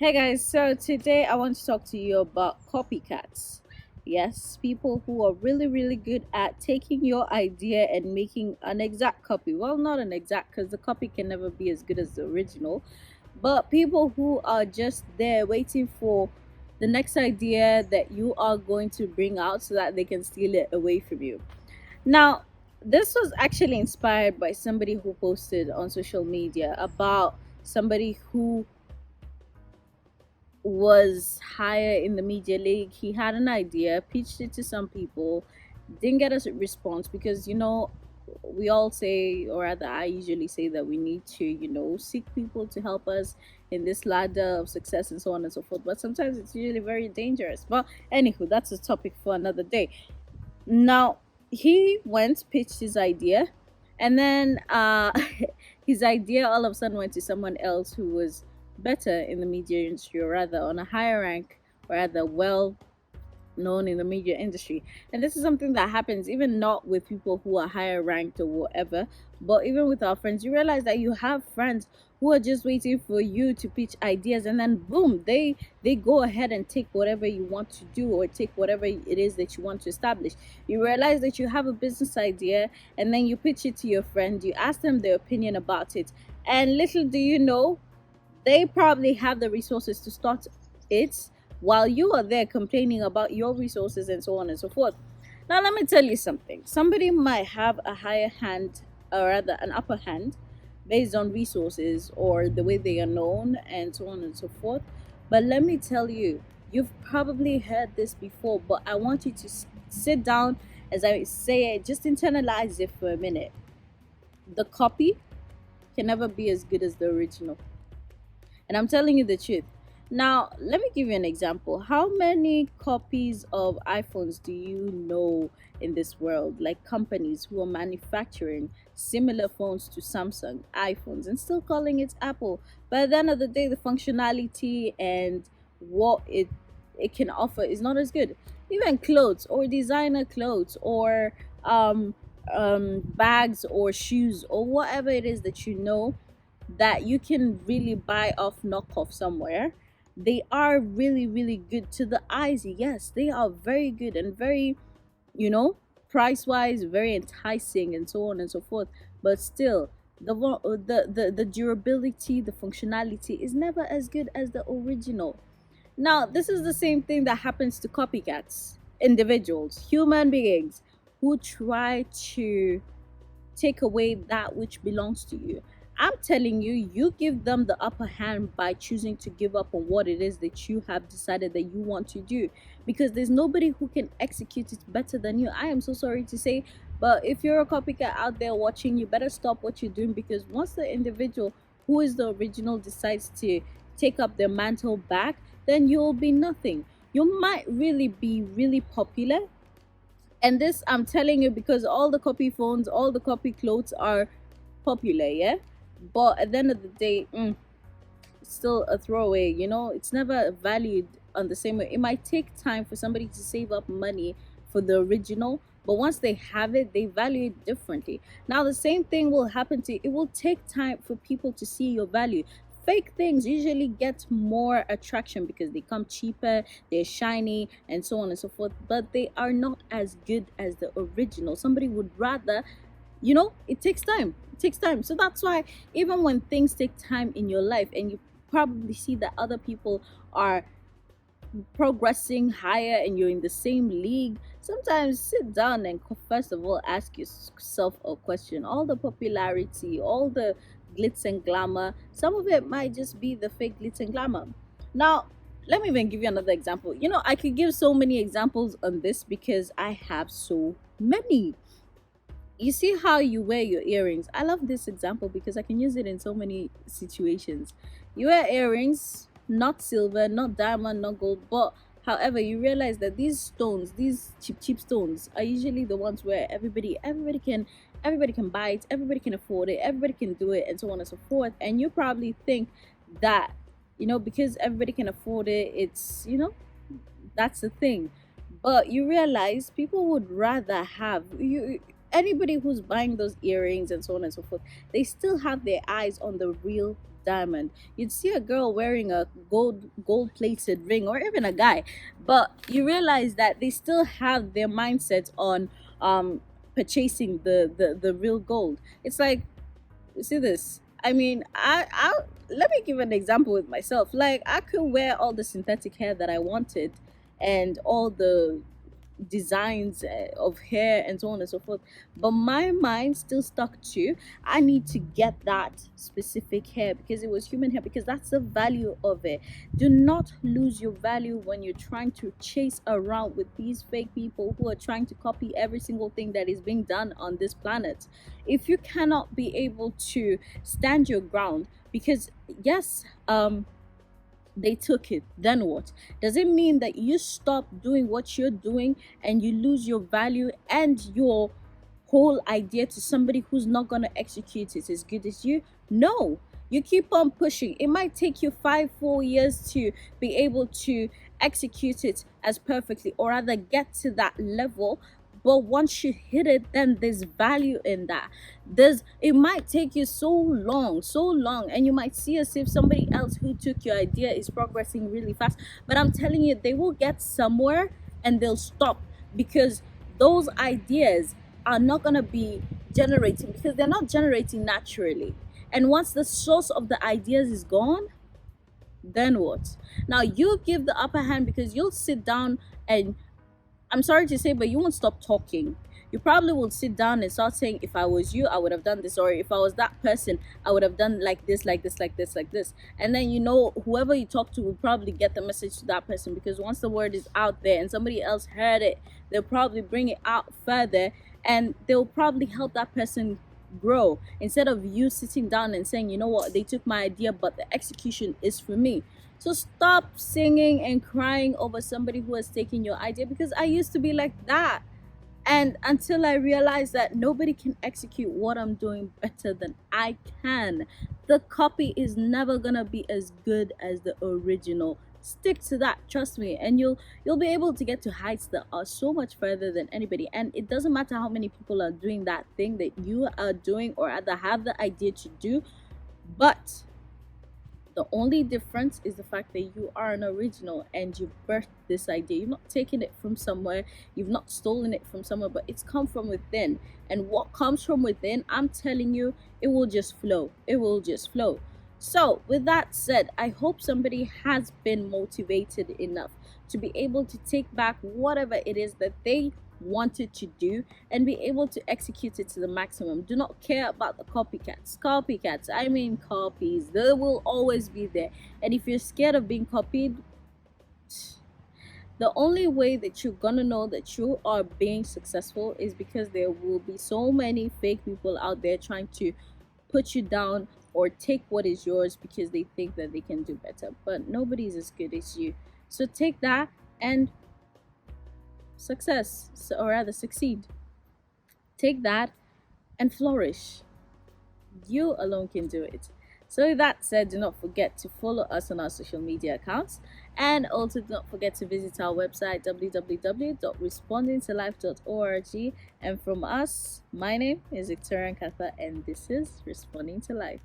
Hey guys, so today I want to talk to you about copycats. Yes, people who are really, really good at taking your idea and making an exact copy. Well, not an exact because the copy can never be as good as the original, but people who are just there waiting for the next idea that you are going to bring out so that they can steal it away from you. Now, this was actually inspired by somebody who posted on social media about somebody who was higher in the media league. He had an idea, pitched it to some people, didn't get a response because we all say, or rather, I usually say that we need to seek people to help us in this ladder of success and so on and so forth. But sometimes it's usually very dangerous. But anywho, that's a topic for another day. Now he went pitched his idea, and then his idea all of a sudden went to someone else who was better in the media industry, or rather on a higher rank, or rather well known in the media industry. And this is something that happens even not with people who are higher ranked or whatever, but even with our friends. You realize that you have friends who are just waiting for you to pitch ideas, and then boom, they go ahead and take whatever you want to do, or take whatever it is that you want to establish. You realize that you have a business idea, and then you pitch it to your friend, you ask them their opinion about it, and little do you know, they probably have the resources to start it while you are there complaining about your resources and so on and so forth. Now, let me tell you something. Somebody might have a higher hand, or rather, an upper hand, based on resources or the way they are known and so on and so forth. But let me tell you, you've probably heard this before, but I want you to sit down, as I say it, just internalize it for a minute. The copy can never be as good as the original. And I'm telling you the truth. Now, let me give you an example. How many copies of iPhones do you know in this world? Like companies who are manufacturing similar phones to Samsung, iPhones, and still calling it Apple. But at the end of the day, the functionality and what it can offer is not as good. Even clothes or designer clothes or bags or shoes or whatever it is that you know that you can really buy off knockoff somewhere, they are really, really good to the eyes. Yes, they are very good and very, you know price wise, very enticing and so on and so forth. But still, the durability, the functionality is never as good as the original. Now, this is the same thing that happens to copycats, individuals, human beings who try to take away that which belongs to you. I'm telling you, you give them the upper hand by choosing to give up on what it is that you have decided that you want to do, because there's nobody who can execute it better than you. I am so sorry to say, but if you're a copycat out there watching, you better stop what you're doing, because once the individual who is the original decides to take up their mantle back, then you'll be nothing. You might really be really popular, and this I'm telling you because all the copy phones, all the copy clothes are popular, yeah. But at the end of the day, it's still a throwaway. It's never valued on the same way. It might take time for somebody to save up money for the original, but once they have it, they value it differently. Now, the same thing will happen to you. It will take time for people to see your value. Fake things usually get more attraction because they come cheaper, they're shiny, and so on and so forth, but they are not as good as the original. Somebody would rather, it takes time. It takes time. So that's why, even when things take time in your life and you probably see that other people are progressing higher and you're in the same league, sometimes sit down and first of all ask yourself a question. All the popularity, all the glitz and glamour, some of it might just be the fake glitz and glamour. Now, let me even give you another example. I could give so many examples on this because I have so many. You see how you wear your earrings. I love this example because I can use it in so many situations. You wear earrings, not silver, not diamond, not gold, but however, you realize that these stones, these cheap stones, are usually the ones where everybody can buy it, everybody can afford it, everybody can do it, and so on and so forth. And you probably think that, because everybody can afford it, it's, that's the thing. But you realize people would rather have you. Anybody who's buying those earrings and so on and so forth, they still have their eyes on the real diamond. You'd see a girl wearing a gold plated ring, or even a guy, but you realize that they still have their mindset on purchasing the real gold. It's like, you see this? I mean, I let me give an example with myself. Like, I could wear all the synthetic hair that I wanted, and all the designs of hair and so on and so forth, but my mind still stuck to, I need to get that specific hair because it was human hair, because that's the value of it. Do not lose your value when you're trying to chase around with these fake people who are trying to copy every single thing that is being done on this planet. If you cannot be able to stand your ground, because yes, they took it, then what? Does it mean that you stop doing what you're doing and you lose your value and your whole idea to somebody who's not going to execute it as good as you? No. You keep on pushing. It might take you 5 4 years to be able to execute it as perfectly, or rather get to that level. But once you hit it, then there's value in that. It might take you so long, and you might see as if somebody else who took your idea is progressing really fast. But I'm telling you, they will get somewhere and they'll stop, because those ideas are not gonna be generating, because they're not generating naturally. And once the source of the ideas is gone, then what? Now you give the upper hand, because you'll sit down and, I'm sorry to say, but you won't stop talking. You probably will sit down and start saying, if I was you, I would have done this, or if I was that person, I would have done like this, like this, like this, like this. And then, whoever you talk to will probably get the message to that person, because once the word is out there and somebody else heard it, they'll probably bring it out further, and they'll probably help that person grow, instead of you sitting down and saying, you know what, they took my idea, but the execution is for me. So stop singing and crying over somebody who has taken your idea, because I used to be like that. And until I realized that nobody can execute what I'm doing better than I can, the copy is never gonna be as good as the original. Stick to that, trust me, and you'll be able to get to heights that are so much further than anybody. And it doesn't matter how many people are doing that thing that you are doing, or either have the idea to do, but the only difference is the fact that you are an original and you birthed this idea. You've not taken it from somewhere, you've not stolen it from somewhere, but it's come from within. And what comes from within, I'm telling you, it will just flow. It will just flow. So, with that said, I hope somebody has been motivated enough to be able to take back whatever it is that they wanted to do and be able to execute it to the maximum. Do not care about the copycats. Copycats, I mean copies, they will always be there. And if you're scared of being copied, the only way that you're gonna know that you are being successful is because there will be so many fake people out there trying to put you down or take what is yours, because they think that they can do better. But nobody's as good as you. So take that and or rather succeed. Take that and flourish. You alone can do it. So with that said, do not forget to follow us on our social media accounts, and also do not forget to visit our website www.respondingtolife.org. And from us, my name is Victoria NKATHA, and this is Responding to Life.